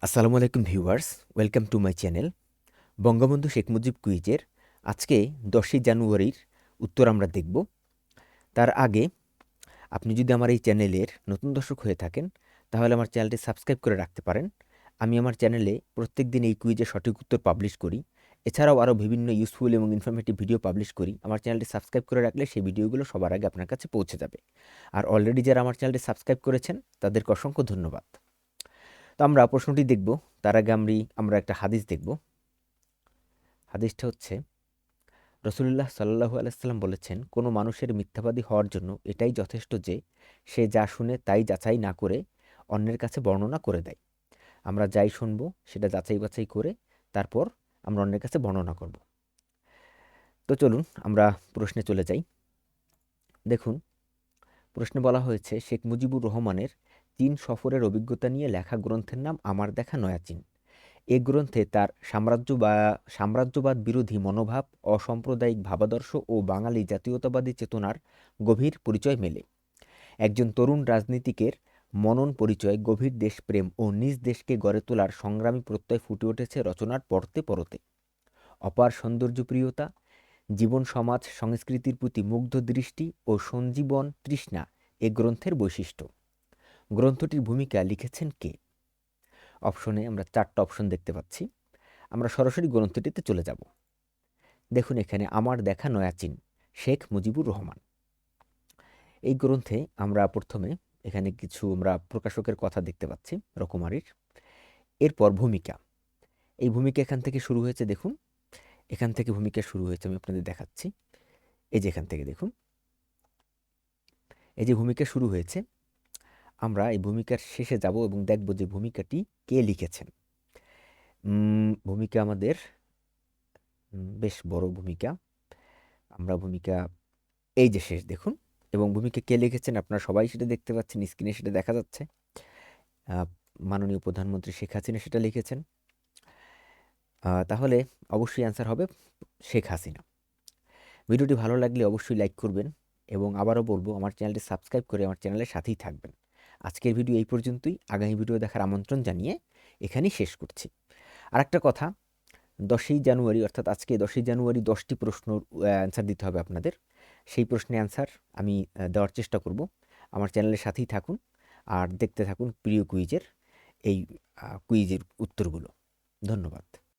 আসসালামু আলাইকুম viewers, welcome to my channel. Bangabandhu Sheikh Mujib কুইজের আজকে 10ই জানুয়ারির উত্তর আমরা দেখব। তার আগে আপনি যদি আমার এই চ্যানেলের নতুন দর্শক হয়ে থাকেন তাহলে আমার চ্যানেলটি সাবস্ক্রাইব করে রাখতে পারেন। আমি আমার চ্যানেলে প্রত্যেক দিন এই কুইজের সঠিক উত্তর পাবলিশ করি। এছাড়াও আরও বিভিন্ন ইউজফুল এবং ইনফরমেটিভ ভিডিও পাবলিশ করি। আমার চ্যানেলটি সাবস্ক্রাইব করে রাখলে সেই ভিডিওগুলো সবার আগে আপনার কাছে পৌঁছে যাবে। আর অলরেডি যারা আমার চ্যানেলটি সাবস্ক্রাইব করেছেন তাদেরকে অসংখ্য ধন্যবাদ। তো আমরা প্রশ্নটি দেখব। তার আগে আমরা একটা হাদিস দেখব। হাদিসটা হচ্ছে, রসুলুল্লাহ সাল্লাল্লাহু আলাইহি সাল্লাম বলেছেন, কোনো মানুষের মিথ্যাবাদী হওয়ার জন্য এটাই যথেষ্ট যে সে যা শুনে তাই যাচাই না করে অন্যের কাছে বর্ণনা করে দেয়। আমরা যাই শুনবো সেটা যাচাই বাছাই করে তারপর আমরা অন্যের কাছে বর্ণনা করব। তো চলুন আমরা প্রশ্নে চলে যাই। দেখুন, প্রশ্নে বলা হয়েছে শেখ মুজিবুর রহমানের চীন সফরের অভিজ্ঞতা নিয়ে লেখা গ্রন্থের নাম আমার দেখা নয়া চীন। এ গ্রন্থে তার সাম্রাজ্যবাদ বিরোধী মনোভাব, অসাম্প্রদায়িক ভাবাদর্শ ও বাঙালি জাতীয়তাবাদী চেতনার গভীর পরিচয় মেলে। একজন তরুণ রাজনীতিকের মনন পরিচয়, গভীর দেশপ্রেম ও নিজ দেশকে গড়ে তোলার সংগ্রামী প্রত্যয় ফুটে উঠেছে রচনার পরতে পরতে। অপার সৌন্দর্যপ্রিয়তা, জীবন সমাজ সংস্কৃতির প্রতি মুগ্ধ দৃষ্টি ও সঞ্জীবন তৃষ্ণা এ গ্রন্থের বৈশিষ্ট্য। গ্রন্থটির ভূমিকা লিখেছেন কে? অপশনে আমরা 4টা অপশন দেখতে পাচ্ছি। আমরা সরাসরি গ্রন্থটিতে চলে যাব। দেখুন, এখানে আমার দেখা নয়া চীন, শেখ মুজিবুর রহমান। এই গ্রন্থে আমরা প্রথমে এখানে কিছু আমরা প্রকাশকের কথা দেখতে পাচ্ছি, রকমারির। এরপর ভূমিকা। এই ভূমিকা এখান থেকে শুরু হয়েছে। দেখুন, এখান থেকে ভূমিকা শুরু হয়েছে, আমি আপনাদের দেখাচ্ছি। এই যে এখান থেকে দেখুন, এই যে ভূমিকা শুরু হয়েছে। আমরা এই ভূমিকার শেষে যাব এবং দেখব যে ভূমিকাটি কে লিখেছেন। ভূমিকা আমাদের বেশ বড় ভূমিকা। আমরা ভূমিকা এই যে শেষ দেখুন, এবং ভূমিকা কে লিখেছেন আপনারা সবাই সেটা দেখতে পাচ্ছেন, স্ক্রিনে সেটা দেখা যাচ্ছে। মাননীয় প্রধানমন্ত্রী শেখ হাসিনা সেটা লিখেছেন। তাহলে অবশ্যই অ্যান্সার হবে শেখ হাসিনা। ভিডিওটি ভালো লাগলে অবশ্যই লাইক করবেন এবং আবারও বলবো আমার চ্যানেলটি সাবস্ক্রাইব করে আমার চ্যানেলের সাথেই থাকবেন। আজকের ভিডিও এই পর্যন্তই। আগামী ভিডিও দেখার আমন্ত্রণ জানিয়ে এখানেই শেষ করছি। আরেকটা কথা, 10ই জানুয়ারি অর্থাৎ আজকে 10ই জানুয়ারি 10টি প্রশ্নর অ্যান্সার দিতে হবে আপনাদের। সেই প্রশ্নের অ্যান্সার আমি দেওয়ার চেষ্টা করব। আমার চ্যানেলের সাথেই থাকুন আর দেখতে থাকুন প্রিয় কুইজের এই কুইজের উত্তরগুলো। ধন্যবাদ।